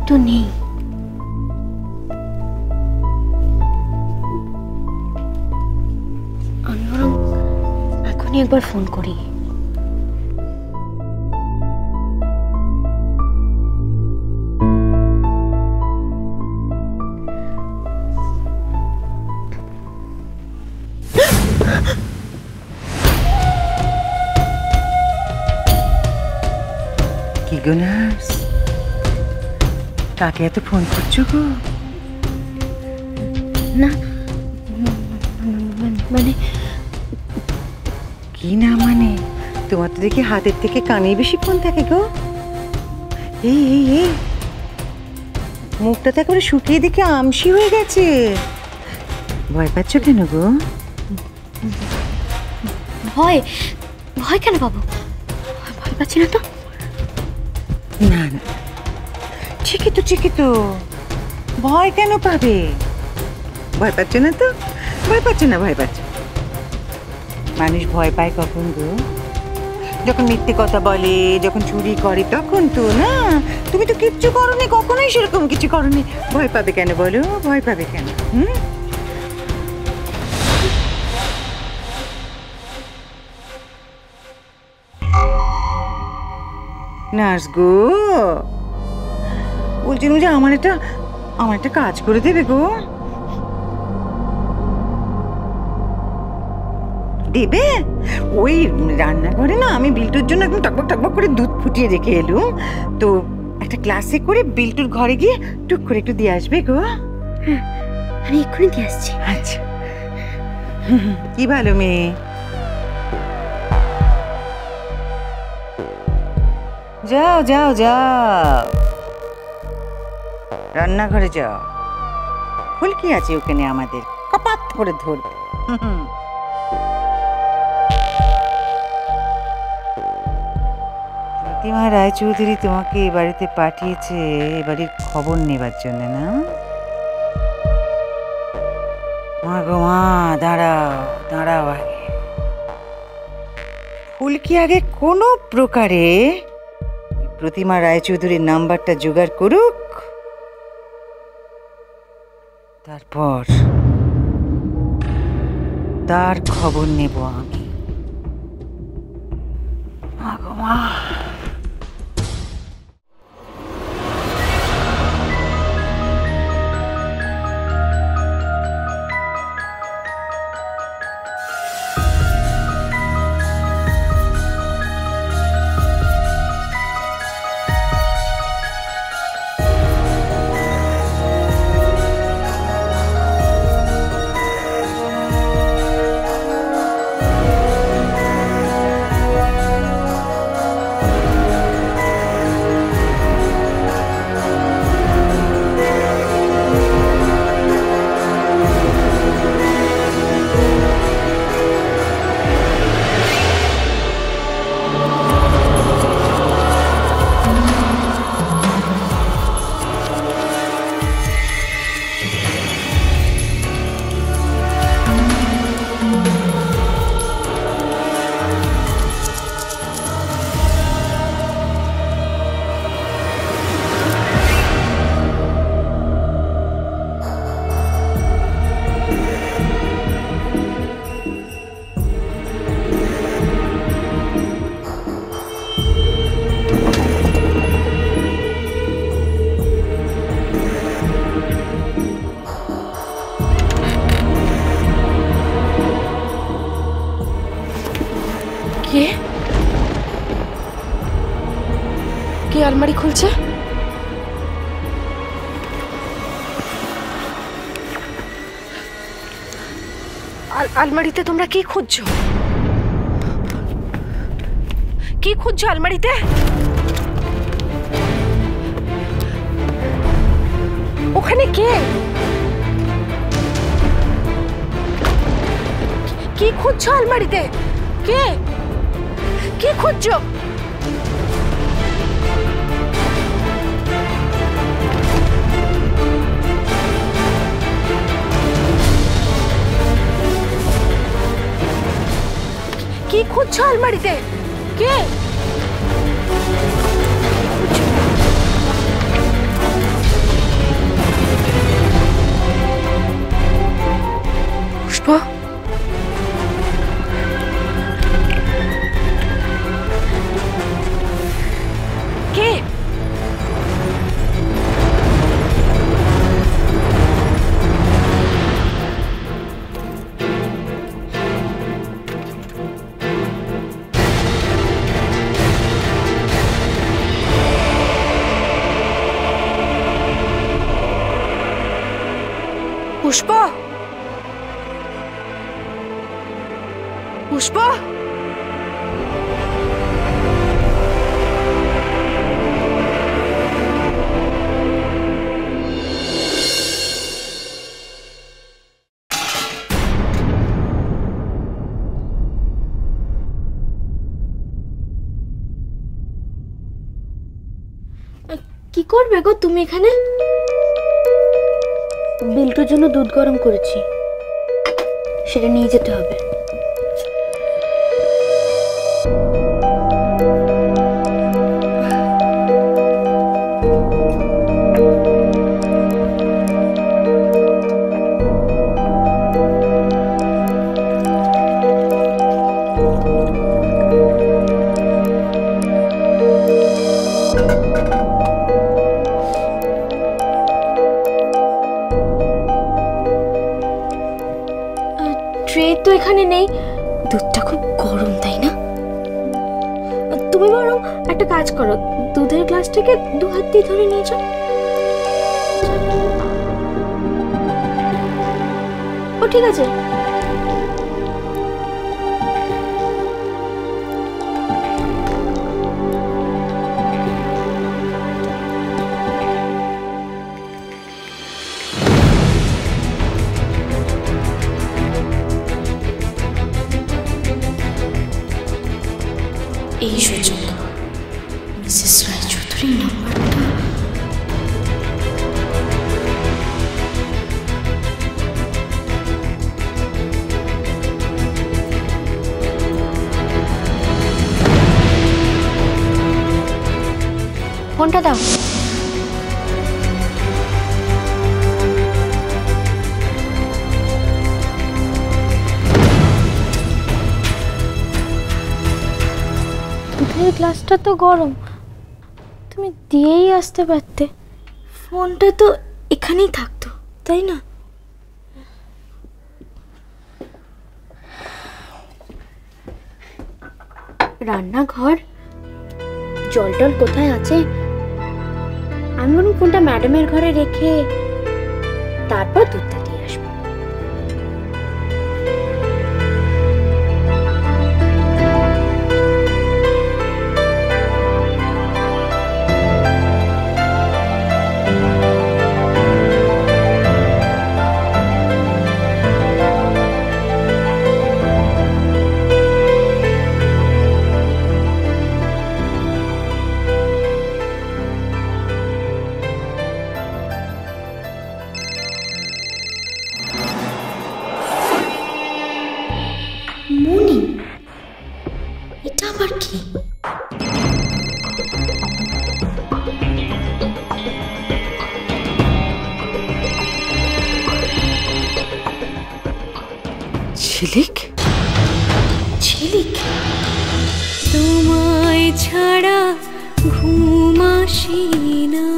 তো নেই। আমি বরং এখনই একবার ফোন করি। কি গো নার্স, কাকে এত ফোন করছো গো? না মানে কি না মানে? তোমার তো দেখি হাতের থেকে কানে বেশি ফোন থাকে গো। এই এই এই, মুখটা তো একেবারে শুকিয়ে দেখে আমসি হয়ে গেছে। ভয় পাচ্ছ কেন গো? ভয় ভয় কেন পাবো? ভয় পাচ্ছি না তো। না না, ঠিকই তো, ভয় কেন পাবে? ভয় পাচ্ছ না তো? ভয় পাচ্ছ না? ভয় পাচ্ছ? মানুষ ভয় পায় কখন গো? যখন মিথ্যে কথা বলে, যখন চুরি করে, তখন তো না। তুমি তো কিচ্ছু করোনি, কখনোই সেরকম কিছু করোনি। ভয় পাবে কেন বলো? ভয় পাবে কেন? নার্স গো, বলছিলাম যে আমার একটা কাজ করে দেবে গো। দেবে? ওই রান্নাঘরে না আমি বিল্টুর জন্য একদম টকবক টকবক করে দুধ ফুটিয়ে রেখে এলুম, তো একটা ক্লাসে করে বিল্টুর ঘরে গিয়ে টুক করে একটু দিয়ে আসবে গো। হ্যাঁ, আমি এক্ষুনি দিয়ে আসছি। আচ্ছা, কি ভালো মেয়ে। যাও যাও যাও, রান্নাঘরে যাও। ফুলকি আছে ওখানে, আমাদের কপাত করে ধরবে। প্রতিমা রায়চৌধুরী তোমাকে এ বাড়িতে পাঠিয়েছে এ বাড়ির খবর নেবার জন্য, না? মা গো মা, দাঁড়াও দাঁড়াও, আগে ফুলকি আগে কোনো প্রকারে প্রতিমা রায়চৌধুরীর নাম্বারটা জোগাড় করুক, তারপর তার খবর নেব আমি। মা গো মা। কে আলমারি খুলছে? আলমারিতে তোমরা কি খুঁজছো? কি খুঁজছো আলমারিতে? ওখানে কে? কি খুঁজছো আলমারিতে? কে? কি খুঁজছো? কি খুঁজছো আলমারিতে? কে? পুষ্প, পুষ্প, কি করবে গো তুমি এখানে? বিল্টুর জন্য দুধ গরম করেছি, সেটা নিয়ে যেতে হবে। ট্রে তো এখানে নেই, দুধটা খুব গরম তাই না? তুমি বরং একটা কাজ করো, দুধের গ্লাসটাকে দু হাত দিয়ে ধরে নিয়ে যাও। ও ঠিক আছে। এই সুযোগ মিসেস রায়চৌধুরীর নাম্বারটা। ফোনটা দাও। দুধের গ্লাসটা তো গরম, তুমি দিয়েই আসতে পারতে। ফোনটা তো এখানেই থাকতো তাই না? রান্নাঘর, জল টল কোথায় আছে? আমি বরং ফোনটা ম্যাডামের ঘরে রেখে তারপর দুধটা দিয়ে আসবো। মনি, এটা আবার কি? ঝিলিক, ঝিলিক, তোমায় ছাড়া ঘুম আসে না।